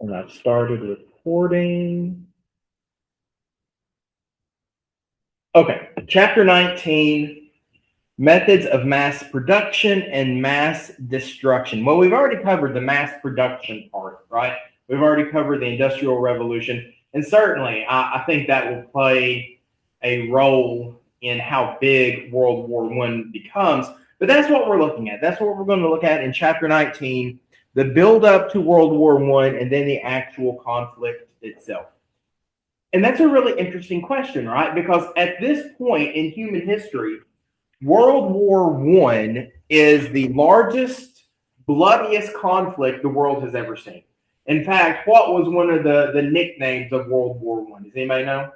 And I've started recording. Okay, chapter 19, methods of mass production and mass destruction. Well, we've already covered the mass production part, right? We've already covered the Industrial Revolution. And certainly, I think that will play a role in how big World War One becomes. But that's what we're looking at. That's what we're going to look at in chapter 19, the build up to World War One, and then the actual conflict itself. And that's a really interesting question, right? Because at this point in human history, World War One is the largest, bloodiest conflict the world has ever seen. In fact, what was one of the nicknames of World War One? Does anybody know?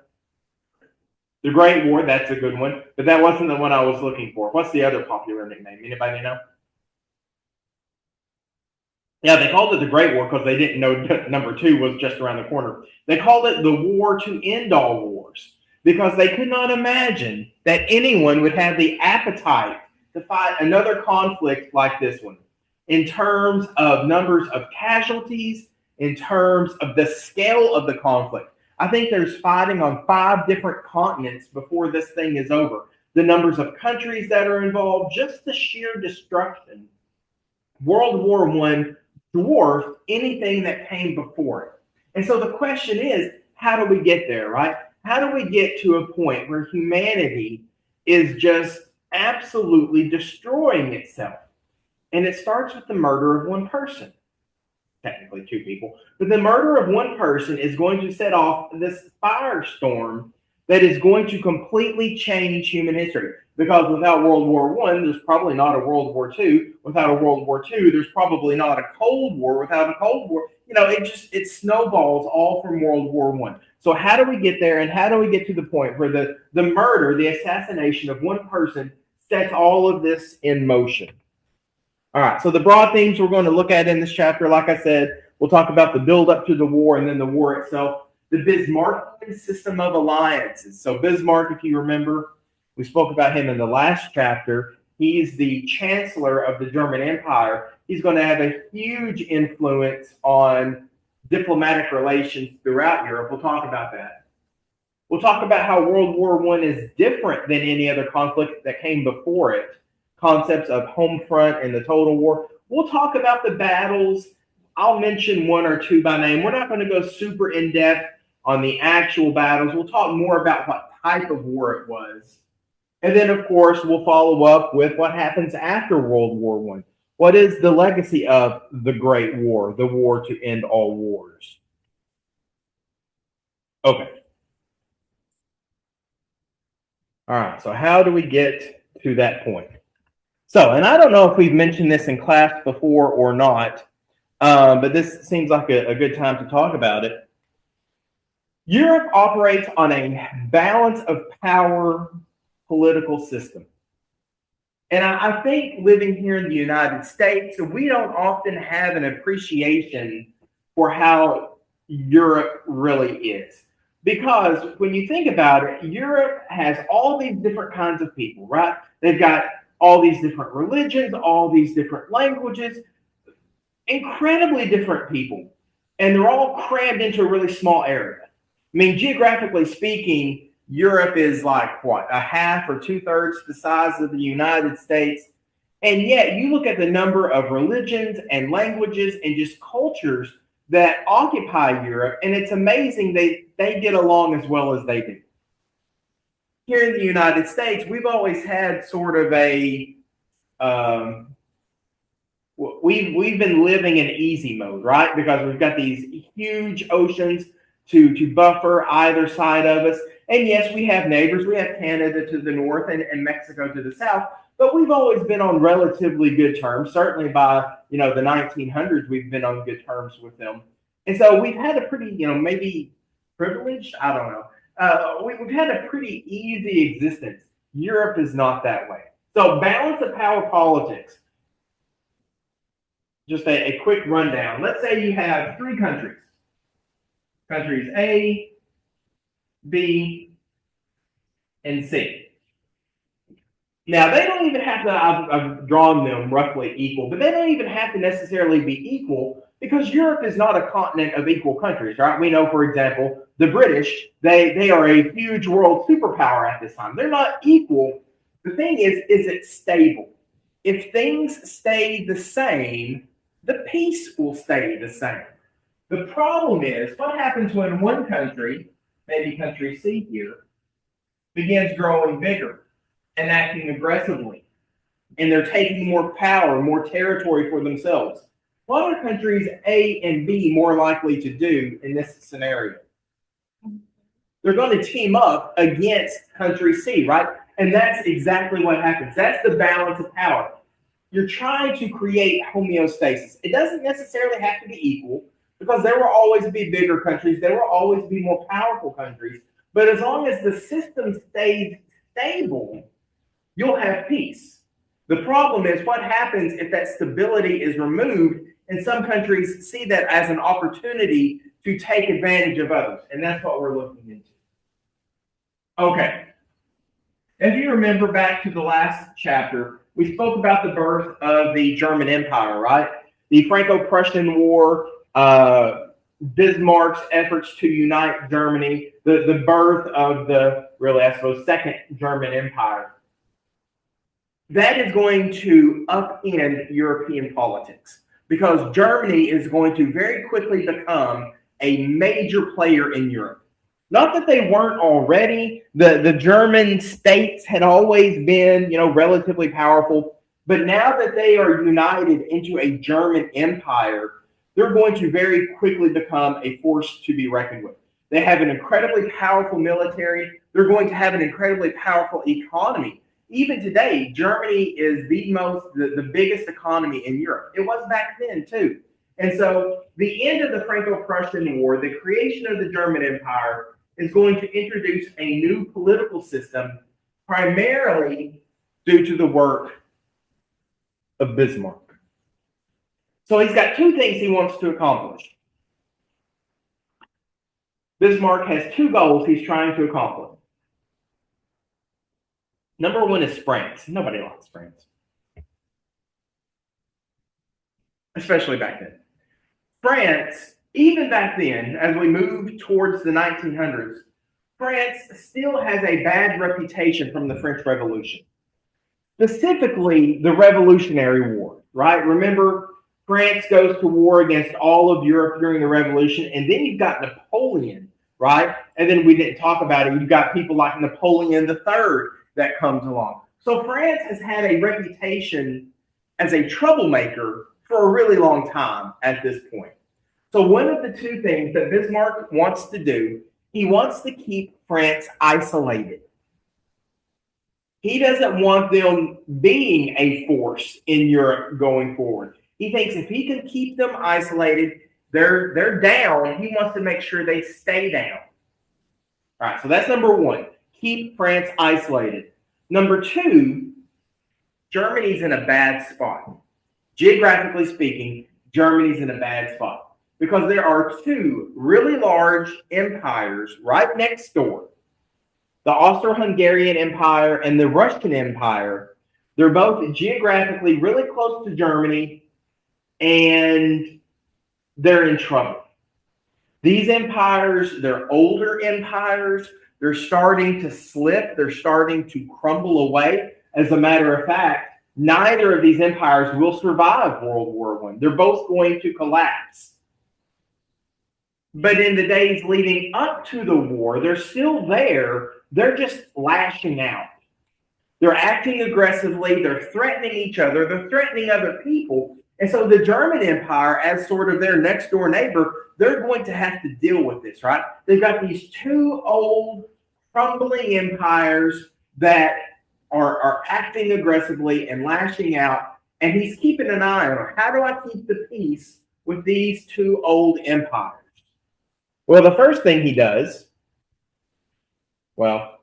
The Great War, that's a good one, but that wasn't the one I was looking for. What's the other popular nickname? Anybody know? Yeah, they called it the Great War because they didn't know number two was just around the corner. They called it the war to end all wars because they could not imagine that anyone would have the appetite to fight another conflict like this one in terms of numbers of casualties, in terms of the scale of the conflict. I think there's fighting on 5 different continents before this thing is over. The numbers of countries that are involved, just the sheer destruction. World War One dwarfed anything that came before it. And so the question is, how do we get there, right? How do we get to a point where humanity is just absolutely destroying itself? And it starts with the murder of one person, technically 2 people, but the murder of one person is going to set off this firestorm that is going to completely change human history. Because without World War One, there's probably not a World War Two. Without a World War Two, there's probably not a Cold War. Without a Cold War, it snowballs all from World War One. So how do we get there, and how do we get to the point where the murder, the assassination of one person sets all of this in motion? All right. So the broad themes we're going to look at in this chapter, like I said, we'll talk about the build up to the war and then the war itself. The Bismarckian system of alliances. So Bismarck, if you remember, we spoke about him in the last chapter. He's the chancellor of the German Empire. He's going to have a huge influence on diplomatic relations throughout Europe. We'll talk about that. We'll talk about how World War One is different than any other conflict that came before it. Concepts of home front and the total war. We'll talk about the battles. I'll mention 1 or 2 by name. We're not going to go super in depth on the actual battles. We'll talk more about what type of war it was. And then, of course, we'll follow up with what happens after World War One. What is the legacy of the Great War, the war to end all wars? Okay. All right. So how do we get to that point? So, and I don't know if we've mentioned this in class before or not, but this seems like a good time to talk about it. Europe operates on a balance of power political system. And I think living here in the United States, we don't often have an appreciation for how Europe really is. Because when you think about it, Europe has all these different kinds of people, right? They've got all these different religions, all these different languages, incredibly different people. And they're all crammed into a really small area. I mean, geographically speaking, Europe is like what, a half or 2/3 the size of the United States. And yet you look at the number of religions and languages and just cultures that occupy Europe, and it's amazing they get along as well as they do. Here in the United States, we've always had sort of we've been living in easy mode, right? Because we've got these huge oceans to buffer either side of us. And yes, we have neighbors. We have Canada to the north and Mexico to the south. But we've always been on relatively good terms. Certainly by, the 1900s, we've been on good terms with them. And so we've had a pretty, maybe privileged, I don't know. We've had a pretty easy existence. Europe is not that way. So balance of power politics. Just a quick rundown. Let's say you have 3 countries. Countries A, B, and C. Now, they don't even have to, I've drawn them roughly equal, but they don't even have to necessarily be equal Because Europe is not a continent of equal countries, right? We know, for example, the British, they are a huge world superpower at this time. They're not equal. The thing is it stable? If things stay the same, the peace will stay the same. The problem is what happens when one country, maybe country C here, begins growing bigger and acting aggressively, and they're taking more power, more territory for themselves. What are countries A and B more likely to do in this scenario? They're going to team up against country C, right? And that's exactly what happens. That's the balance of power. You're trying to create homeostasis. It doesn't necessarily have to be equal because there will always be bigger countries. There will always be more powerful countries. But as long as the system stays stable, you'll have peace. The problem is what happens if that stability is removed, and some countries see that as an opportunity to take advantage of others. And that's what we're looking into. Okay. If you remember back to the last chapter, we spoke about the birth of the German Empire, right? The Franco-Prussian War, Bismarck's efforts to unite Germany, the birth of the, really, I suppose, Second German Empire. That is going to upend European politics because Germany is going to very quickly become a major player in Europe. Not that they weren't already. The German states had always been, relatively powerful. But now that they are united into a German empire, they're going to very quickly become a force to be reckoned with. They have an incredibly powerful military. They're going to have an incredibly powerful economy. Even today, Germany is the biggest economy in Europe. It was back then, too. And so the end of the Franco-Prussian War, the creation of the German Empire, is going to introduce a new political system, primarily due to the work of Bismarck. So he's got two things he wants to accomplish. Bismarck has two goals he's trying to accomplish. Number one is France. Nobody likes France, especially back then. France, even back then, as we move towards the 1900s, France still has a bad reputation from the French Revolution. Specifically, the Revolutionary War, right? Remember, France goes to war against all of Europe during the Revolution, and then you've got Napoleon, right? And then we didn't talk about it. You've got people like Napoleon III that comes along. So France has had a reputation as a troublemaker for a really long time at this point. So one of the two things that Bismarck wants to do, he wants to keep France isolated. He doesn't want them being a force in Europe going forward. He thinks if he can keep them isolated, they're down. He wants to make sure they stay down. All right, so that's number one. Keep France isolated. Number two, Germany's in a bad spot. Geographically speaking, Germany's in a bad spot because there are two really large empires right next door. The Austro-Hungarian Empire and the Russian Empire. They're both geographically really close to Germany, and they're in trouble. These empires, they're older empires. They're starting to slip. They're starting to crumble away. As a matter of fact, neither of these empires will survive World War I. They're both going to collapse. But in the days leading up to the war, they're still there. They're just lashing out. They're acting aggressively. They're threatening each other. They're threatening other people. And so the German Empire, as sort of their next door neighbor, they're going to have to deal with this, right? They've got these two old, crumbling empires that are acting aggressively and lashing out. And he's keeping an eye on, how do I keep the peace with these two old empires? Well, the first thing he does,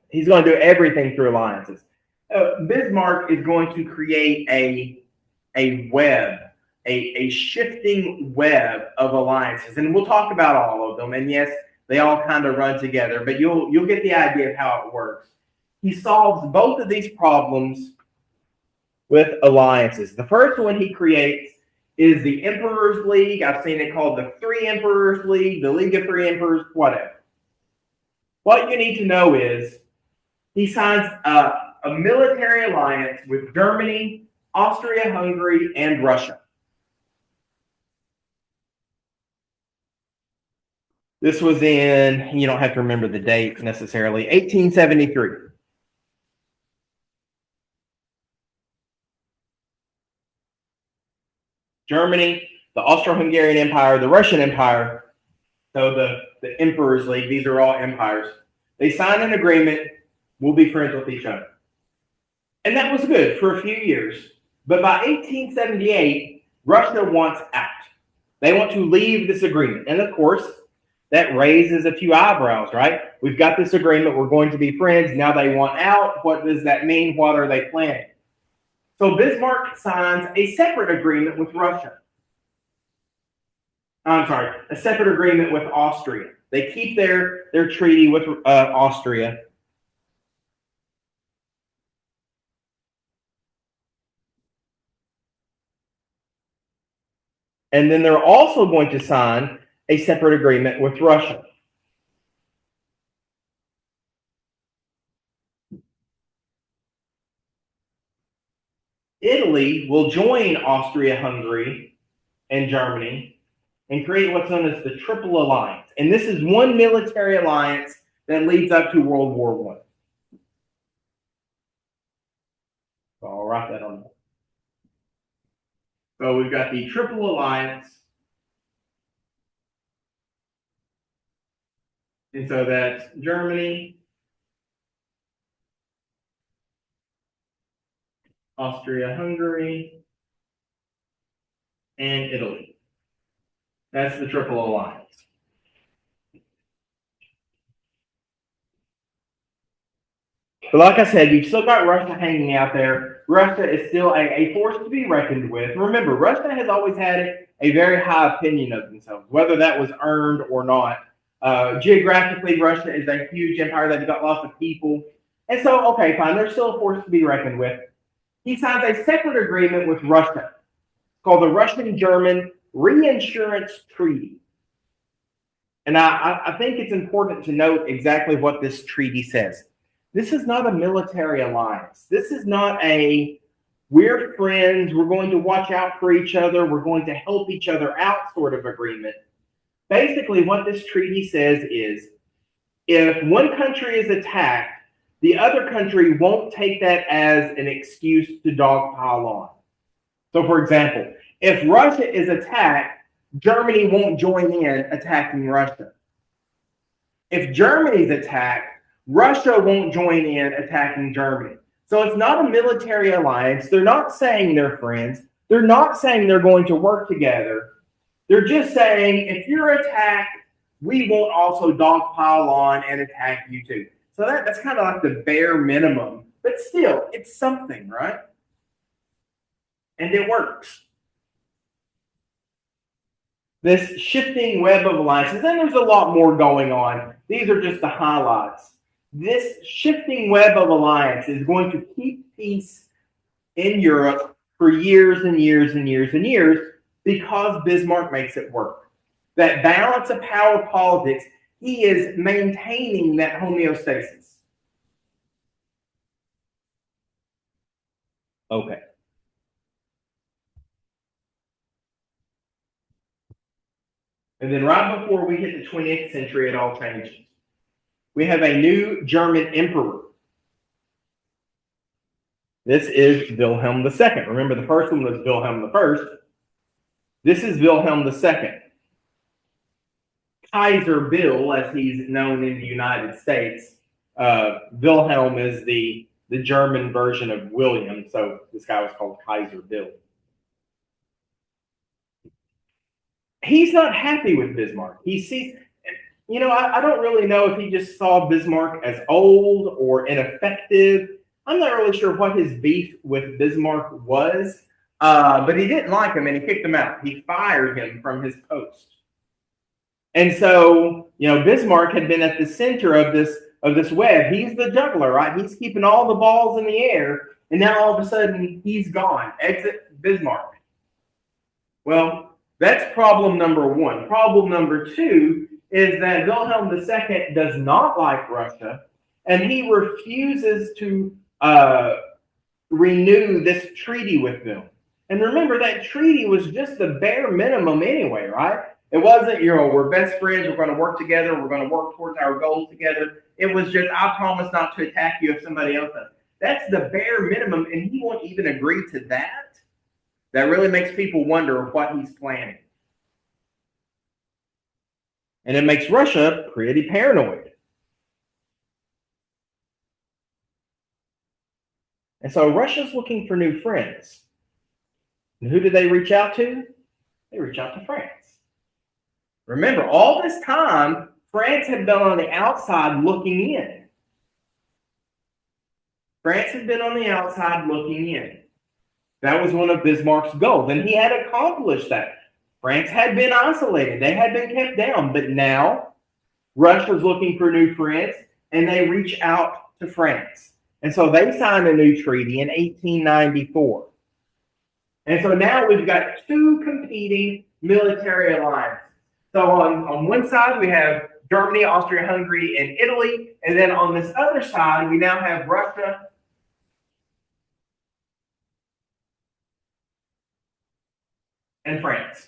he's going to do everything through alliances. Bismarck is going to create a web, a shifting web of alliances. And we'll talk about all of them. And yes, they all kind of run together, but you'll get the idea of how it works. He solves both of these problems with alliances. The first one he creates is the Emperor's League. I've seen it called the Three Emperors League, the League of Three Emperors, whatever. What you need to know is he signs a military alliance with Germany, Austria-Hungary, and Russia. This was in, you don't have to remember the date necessarily, 1873. Germany, the Austro-Hungarian Empire, the Russian Empire, so the Emperor's League, these are all empires. They sign an agreement, we'll be friends with each other. And that was good for a few years. But by 1878, Russia wants out. They want to leave this agreement. And of course, that raises a few eyebrows, right? We've got this agreement. We're going to be friends. Now they want out. What does that mean? What are they planning? So Bismarck signs a separate agreement with Russia. I'm sorry, a separate agreement with Austria. They keep their treaty with Austria. And then they're also going to sign a separate agreement with Russia. Italy will join Austria-Hungary and Germany and create what's known as the Triple Alliance. And this is one military alliance that leads up to World War I. So I'll write that on there. So we've got the Triple Alliance. And so that's Germany, Austria-Hungary, and Italy. That's the Triple Alliance. But like I said, you've still got Russia hanging out there. Russia is still a force to be reckoned with. Remember, Russia has always had a very high opinion of themselves, whether that was earned or not. Geographically, Russia is a huge empire. They've got lots of people. And so, okay, fine, they're still a force to be reckoned with. He signs a separate agreement with Russia called the Russian-German Reinsurance Treaty. And I think it's important to note exactly what this treaty says. This is not a military alliance. This is not a, we're friends, we're going to watch out for each other, we're going to help each other out sort of agreement. Basically, what this treaty says is, if one country is attacked, the other country won't take that as an excuse to dogpile on. So, for example, if Russia is attacked, Germany won't join in attacking Russia. If Germany's attacked, Russia won't join in attacking Germany. So it's not a military alliance. They're not saying they're friends. They're not saying they're going to work together. They're just saying, if you're attacked, we won't also dogpile on and attack you too. So that's kind of like the bare minimum. But still, it's something, right? And it works. This shifting web of alliances, and there's a lot more going on. These are just the highlights. This shifting web of alliance is going to keep peace in Europe for years and years and years and years because Bismarck makes it work. That balance of power politics, he is maintaining that homeostasis. Okay. And then right before we hit the 20th century, it all changes. We have a new German emperor. This is Wilhelm II. Remember, the first one was Wilhelm I. This is Wilhelm II. Kaiser Bill, as he's known in the United States. Wilhelm is the German version of William, so this guy was called Kaiser Bill. He's not happy with Bismarck. He sees, I don't really know if he just saw Bismarck as old or ineffective. I'm not really sure what his beef with Bismarck was, but he didn't like him and he kicked him out. He fired him from his post. And so, Bismarck had been at the center of this web. He's the juggler, right? He's keeping all the balls in the air, and now all of a sudden he's gone. Exit Bismarck. Well, that's problem number one. Problem number two is that Wilhelm II does not like Russia, and he refuses to renew this treaty with them. And remember, that treaty was just the bare minimum anyway, right? It wasn't, we're best friends, we're going to work together, we're going to work towards our goals together. It was just, I promise not to attack you if somebody else does. That's the bare minimum, and he won't even agree to that. That really makes people wonder what he's planning. And it makes Russia pretty paranoid. And so Russia's looking for new friends. And who do they reach out to? They reach out to France. Remember, all this time, France had been on the outside looking in. France had been on the outside looking in. That was one of Bismarck's goals, and he had accomplished that. France had been isolated. They had been kept down, but now Russia's looking for new friends, and they reach out to France. And so they signed a new treaty in 1894. And so now we've got two competing military alliances. So on one side, we have Germany, Austria-Hungary, and Italy. And then on this other side, we now have Russia and France.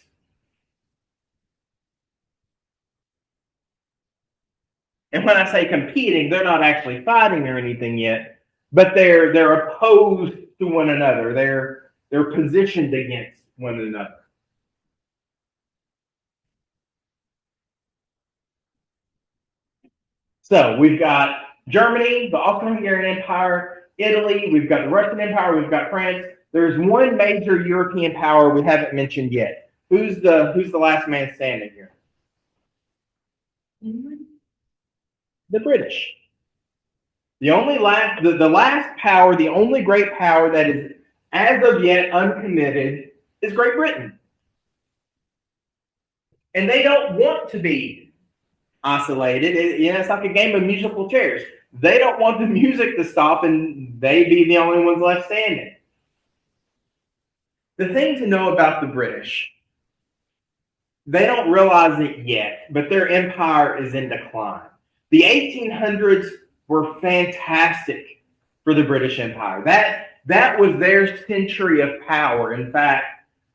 And when I say competing, they're not actually fighting or anything yet, but they're opposed to one another. They're positioned against one another. So we've got Germany, the Austro-Hungarian Empire, Italy, we've got the Russian Empire, we've got France. There's one major European power we haven't mentioned yet. Who's the last man standing here? The British. The last power, the only great power that is as of yet uncommitted is Great Britain. And they don't want to be isolated. It's like a game of musical chairs. They don't want the music to stop and they be the only ones left standing. The thing to know about the British, they don't realize it yet, but their empire is in decline. The 1800s were fantastic for the British Empire. That was their century of power. In fact,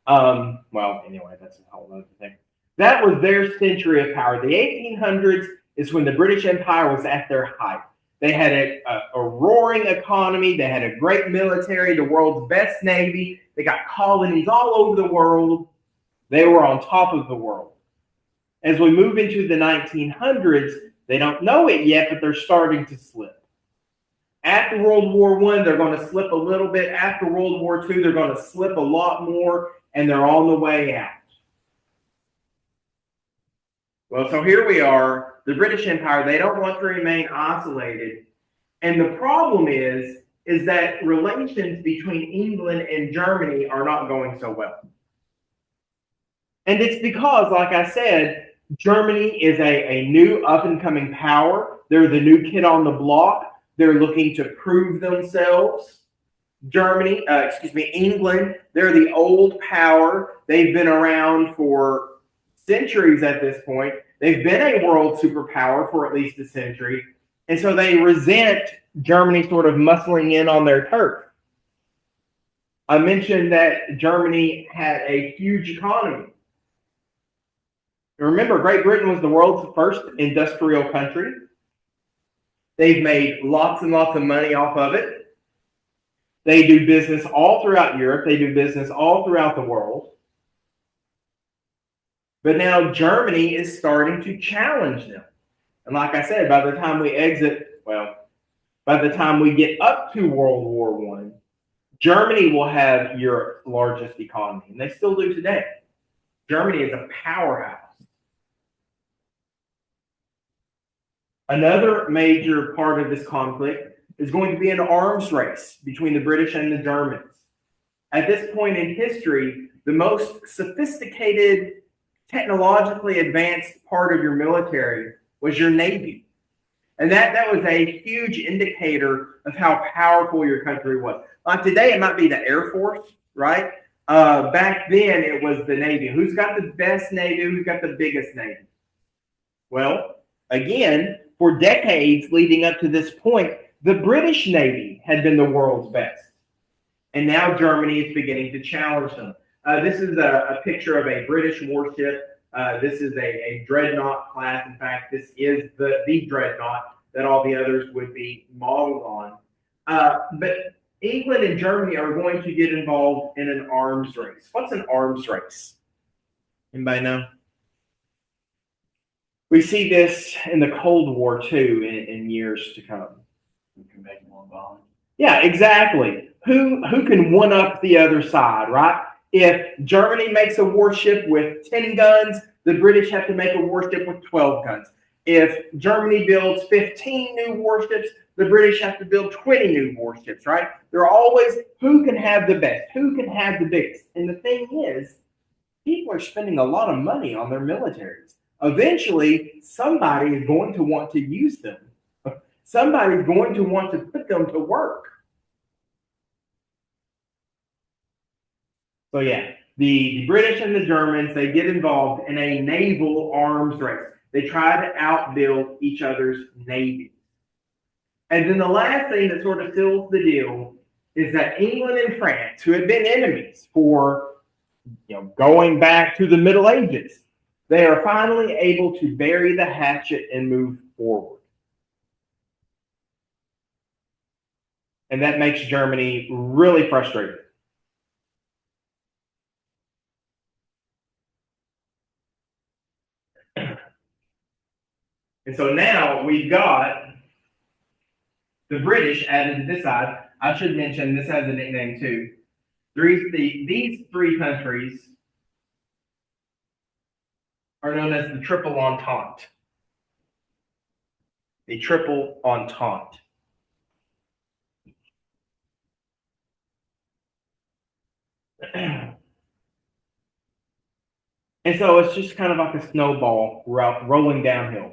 that's a whole other thing. That was their century of power. The 1800s is when the British Empire was at their height. They had a roaring economy. They had a great military, the world's best navy. They got colonies all over the world. They were on top of the world. As we move into the 1900s, they don't know it yet, but they're starting to slip. After World War I, they're going to slip a little bit. After World War II, they're going to slip a lot more, and they're on the way out. Well, so here we are, the British Empire. They don't want to remain isolated. And the problem is that relations between England and Germany are not going so well. And it's because, like I said, Germany is a new up-and-coming power. They're the new kid on the block. They're looking to prove themselves. England, they're the old power. They've been around for centuries at this point. They've been a world superpower for at least a century. And so they resent Germany sort of muscling in on their turf. I mentioned that Germany had a huge economy. Remember, Great Britain was the world's first industrial country. They've made lots and lots of money off of it. They do business all throughout Europe. They do business all throughout the world. But now Germany is starting to challenge them. And like I said, by the time we get up to World War I, Germany will have Europe's largest economy. And they still do today. Germany is a powerhouse. Another major part of this conflict is going to be an arms race between the British and the Germans. At this point in history, the most sophisticated, technologically advanced part of your military was your Navy. And that was a huge indicator of how powerful your country was. Like today, it might be the Air Force, right? Back then, it was the Navy. Who's got the best Navy? Who's got the biggest Navy? Well, again, for decades leading up to this point, the British Navy had been the world's best. And now Germany is beginning to challenge them. This is a picture of a British warship. This is a dreadnought class. In fact, this is the dreadnought that all the others would be modeled on. But England and Germany are going to get involved in an arms race. What's an arms race? Anybody know? We see this in the Cold War too in years to come. We can make more bombs. Yeah, exactly. Who can one up the other side, right? If Germany makes a warship with 10 guns, the British have to make a warship with 12 guns. If Germany builds 15 new warships, the British have to build 20 new warships, right? They're always who can have the best, who can have the biggest. And the thing is, people are spending a lot of money on their militaries. Eventually, somebody is going to want to use them. Somebody's going to want to put them to work. So yeah, the British and the Germans, they get involved in a naval arms race. They try to outbuild each other's navies. And then the last thing that sort of seals the deal is that England and France, who had been enemies for going back to the Middle Ages, they are finally able to bury the hatchet and move forward. And that makes Germany really frustrated. And so now we've got the British added to this side. I should mention this has a nickname too. These three countries are known as the Triple Entente. The Triple Entente. And so it's just kind of like a snowball rolling downhill.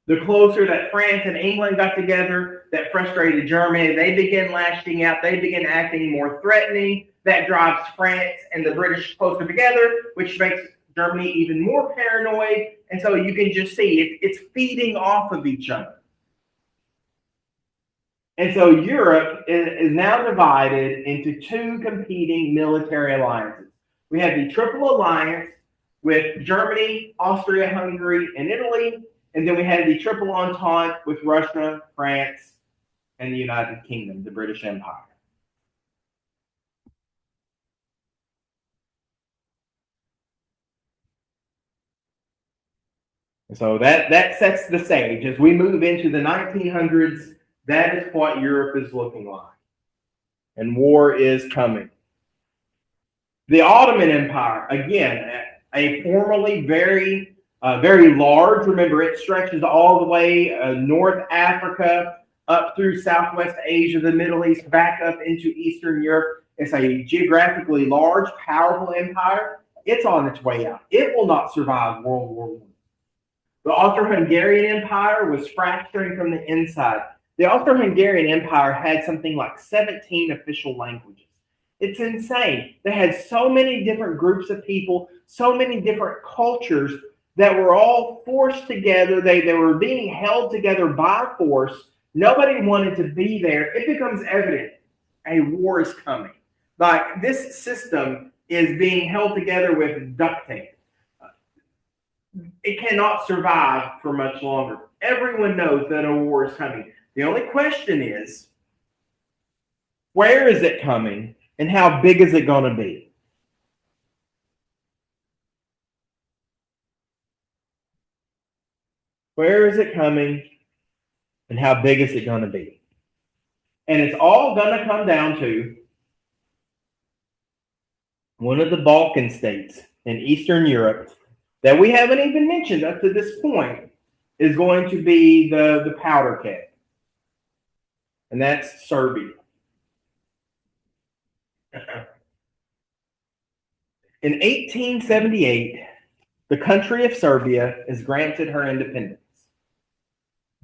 The closer that France and England got together, that frustrated Germany, they begin lashing out. They begin acting more threatening. That drives France and the British closer together, which makes Germany even more paranoid. And so you can just see it's feeding off of each other. And so Europe is now divided into two competing military alliances. We have the Triple Alliance with Germany, Austria, Hungary, and Italy. And then we had the Triple Entente with Russia, France, and the United Kingdom, the British Empire. And so that sets the stage. As we move into the 1900s, that is what Europe is looking like. And war is coming. The Ottoman Empire, again, a formerly very large. Remember, it stretches all the way North Africa, up through Southwest Asia, the Middle East, back up into Eastern Europe. It's a geographically large, powerful empire. It's on its way out. It will not survive World War I. The Austro-Hungarian Empire was fracturing from the inside. The Austro-Hungarian Empire had something like 17 official languages. It's insane. They had so many different groups of people, so many different cultures that were all forced together. They were being held together by force. Nobody wanted to be there. It becomes evident a war is coming. Like this system is being held together with duct tape. It cannot survive for much longer. Everyone knows that a war is coming. The only question is, where is it coming and how big is it going to be? Where is it coming and how big is it going to be? And it's all going to come down to one of the Balkan states in Eastern Europe that we haven't even mentioned up to this point is going to be the powder keg. And that's Serbia. In 1878, the country of Serbia is granted her independence.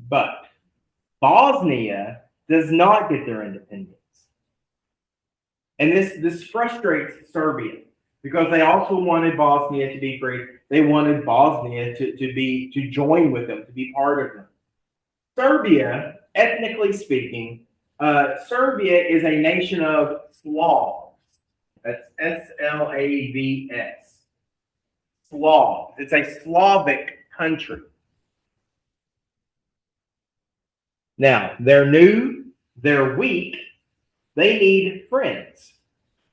But Bosnia does not get their independence. And this frustrates Serbia because they also wanted Bosnia to be free. They wanted Bosnia to join with them, to be part of them. Serbia, ethnically speaking, Serbia is a nation of Slavs. That's Slavs. Slavs. It's a Slavic country. Now, they're new, they're weak, they need friends.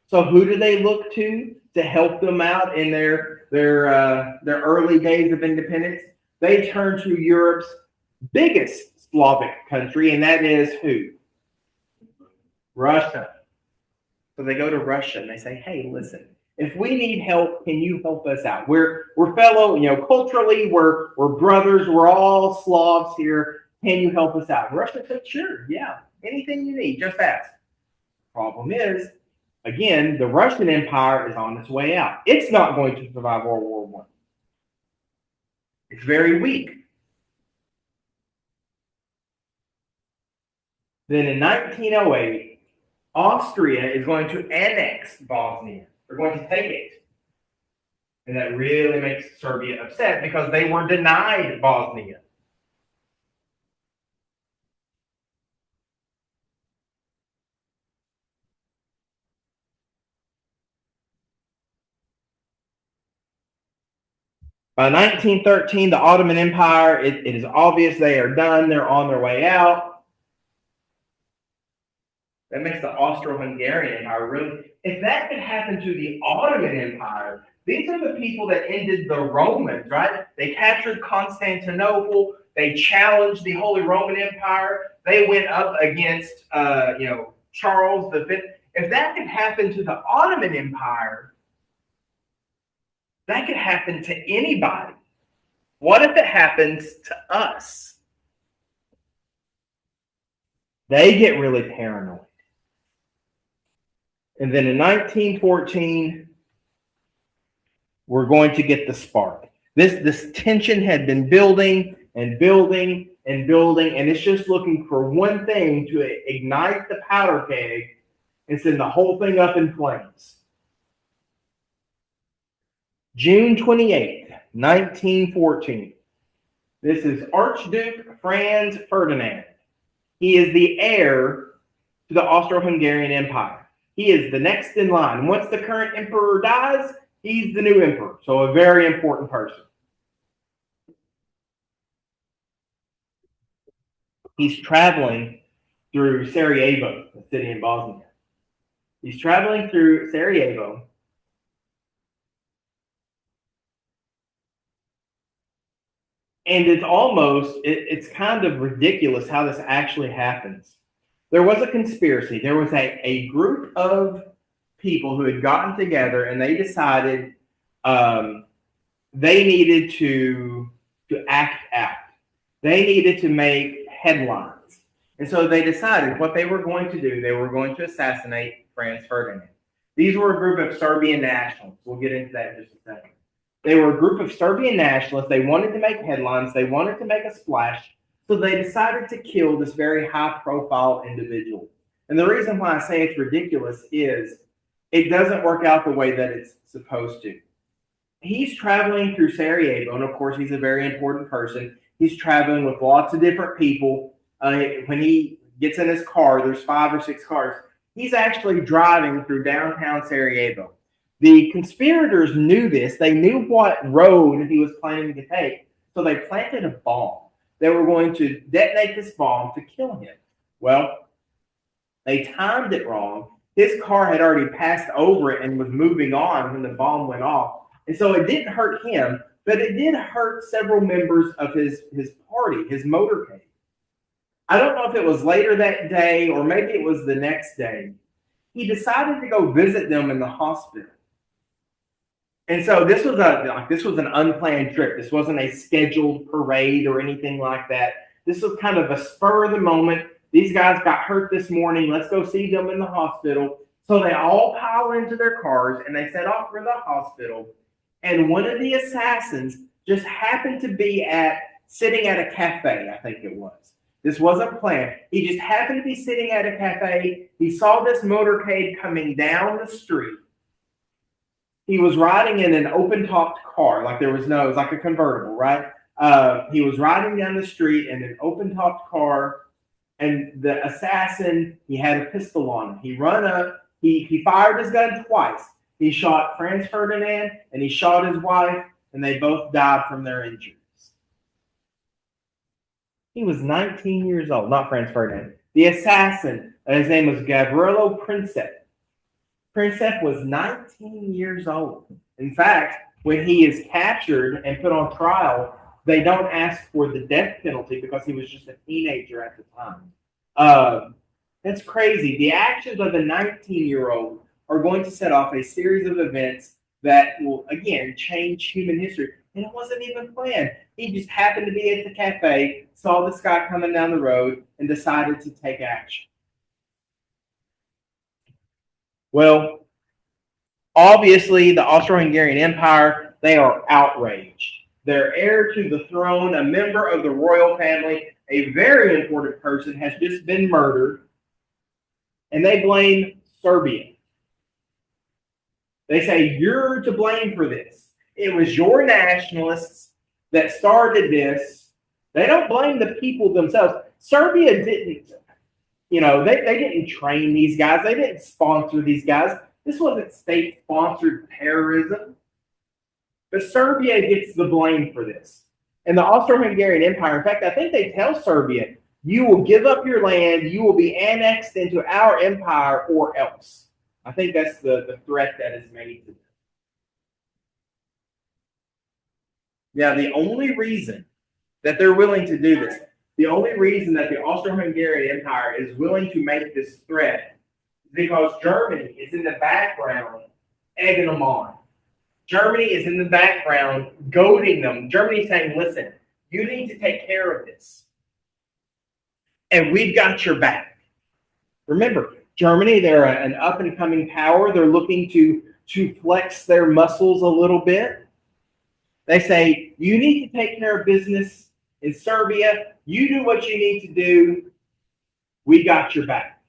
So who do they look to help them out in their early days of independence? They turn to Europe's biggest Slavic country, and that is who? Russia. So they go to Russia and they say, "Hey, listen, if we need help, can you help us out? We're fellow, culturally, we're brothers, we're all Slavs here. Can you help us out?" Russia said, "Sure, yeah, anything you need, just ask." Problem is, again, the Russian Empire is on its way out. It's not going to survive World War I. It's very weak. Then in 1908, Austria is going to annex Bosnia. They're going to take it. And that really makes Serbia upset because they were denied Bosnia. By 1913, the Ottoman Empire, it is obvious they are done. They're on their way out. That makes the Austro-Hungarian Empire really... If that could happen to the Ottoman Empire, these are the people that ended the Romans, right? They captured Constantinople. They challenged the Holy Roman Empire. They went up against, Charles V. If that could happen to the Ottoman Empire, that could happen to anybody. What if it happens to us? They get really paranoid. And then in 1914, we're going to get the spark. This tension had been building and building and building, and it's just looking for one thing to ignite the powder keg and send the whole thing up in flames. June 28th, 1914. This is Archduke Franz Ferdinand. He is the heir to the Austro-Hungarian Empire. He is the next in line. Once the current emperor dies, he's the new emperor. So a very important person. He's traveling through Sarajevo, a city in Bosnia. He's traveling through Sarajevo. And it's kind of ridiculous how this actually happens. There was a conspiracy. There was a group of people who had gotten together and they decided they needed to act out. They needed to make headlines. And so they decided what they were going to do. They were going to assassinate Franz Ferdinand. These were a group of Serbian nationalists. We'll get into that in just a second. They were a group of Serbian nationalists. They wanted to make headlines. They wanted to make a splash. So they decided to kill this very high-profile individual. And the reason why I say it's ridiculous is it doesn't work out the way that it's supposed to. He's traveling through Sarajevo, and of course, he's a very important person. He's traveling with lots of different people. When he gets in his car, there's 5 or 6 cars. He's actually driving through downtown Sarajevo. The conspirators knew this. They knew what road he was planning to take, so they planted a bomb. They were going to detonate this bomb to kill him. Well, they timed it wrong. His car had already passed over it and was moving on when the bomb went off. And so it didn't hurt him, but it did hurt several members of his party, his motorcade. I don't know if it was later that day or maybe it was the next day. He decided to go visit them in the hospital. And so this was an unplanned trip. This wasn't a scheduled parade or anything like that. This was kind of a spur of the moment. These guys got hurt this morning. Let's go see them in the hospital. So they all pile into their cars and they set off for the hospital. And one of the assassins just happened to be sitting at a cafe, I think it was. This wasn't planned. He just happened to be sitting at a cafe. He saw this motorcade coming down the street. He was riding in an open-topped car, like it was like a convertible, right? He was riding down the street in an open-topped car, and the assassin, he had a pistol on him. He run up, he fired his gun twice. He shot Franz Ferdinand, and he shot his wife, and they both died from their injuries. He was 19 years old, not Franz Ferdinand. The assassin, his name was Gavrilo Princip. Princip was 19 years old. In fact, when he is captured and put on trial, they don't ask for the death penalty because he was just a teenager at the time. That's crazy. The actions of a 19-year-old are going to set off a series of events that will, again, change human history. And it wasn't even planned. He just happened to be at the cafe, saw this guy coming down the road, and decided to take action. Well, obviously, the Austro-Hungarian Empire, they are outraged. Their heir to the throne, a member of the royal family, a very important person, has just been murdered, and they blame Serbia. They say, you're to blame for this. It was your nationalists that started this. They don't blame the people themselves. Serbia didn't, they didn't train these guys. They didn't sponsor these guys. This wasn't state-sponsored terrorism. But Serbia gets the blame for this. And the Austro-Hungarian Empire, in fact, I think they tell Serbia, you will give up your land, you will be annexed into our empire or else. I think that's the threat that is made to them. Now, the only reason that they're willing to do this, the only reason that the Austro-Hungarian Empire is willing to make this threat is because Germany is in the background egging them on. Germany is in the background goading them. Germany saying, listen, you need to take care of this. And we've got your back. Remember, Germany, they're an up-and-coming power. They're looking to flex their muscles a little bit. They say, you need to take care of business in Serbia. You do what you need to do. We got your back.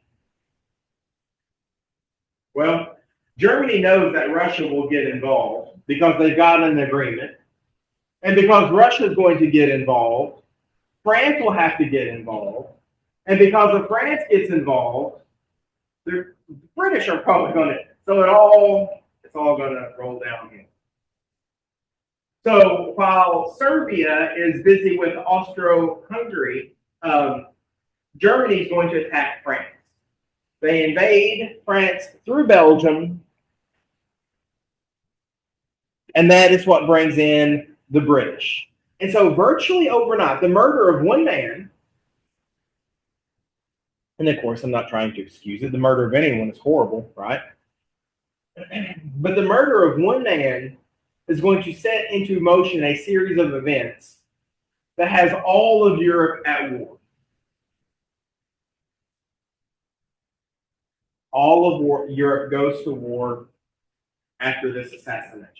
Well, Germany knows that Russia will get involved because they've got an agreement. And because Russia is going to get involved, France will have to get involved. And because if France gets involved, the British are probably going to, so it's all going to roll downhill. So while Serbia is busy with Austro-Hungary, Germany is going to attack France. They invade France through Belgium, and that is what brings in the British. And so virtually overnight, the murder of one man, and of course, I'm not trying to excuse it. The murder of anyone is horrible, right? But the murder of one man is going to set into motion a series of events that has all of Europe at war. All of Europe goes to war after this assassination.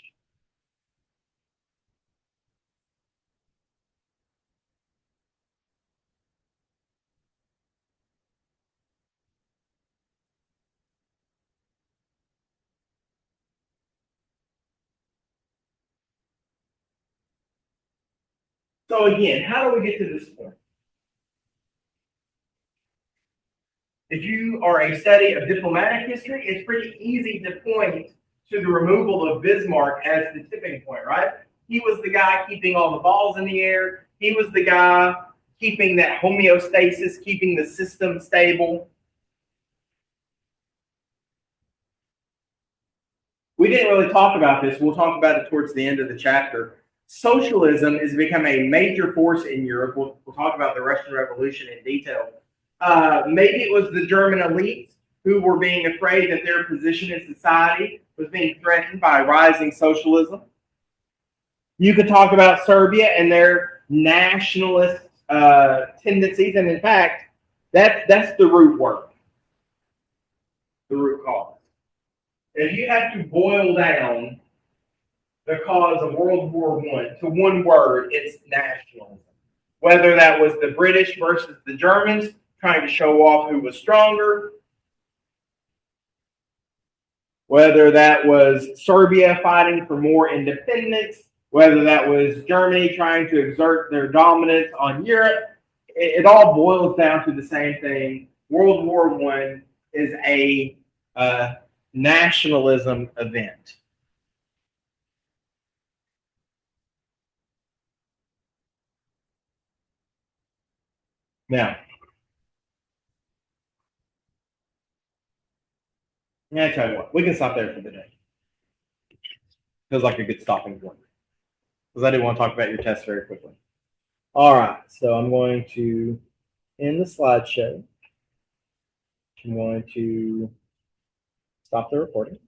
So again, how do we get to this point? If you are a study of diplomatic history, it's pretty easy to point to the removal of Bismarck as the tipping point, right? He was the guy keeping all the balls in the air. He was the guy keeping that homeostasis, keeping the system stable. We didn't really talk about this. We'll talk about it towards the end of the chapter. Socialism has become a major force in Europe. We'll talk about the Russian Revolution in detail. Maybe it was the German elites who were being afraid that their position in society was being threatened by rising socialism. You could talk about Serbia and their nationalist tendencies, and in fact, that's the root word, the root cause. If you have to boil down the cause of World War I to one word, it's nationalism. whether that was the British versus the Germans trying to show off who was stronger, whether that was Serbia fighting for more independence, whether that was Germany trying to exert their dominance on Europe, it all boils down to the same thing. World War I is a nationalism event. Now, yeah, I tell you what, we can stop there for the day. Feels like a good stopping point because I do want to talk about your test very quickly. All right, so I'm going to end the slideshow. I'm going to stop the recording.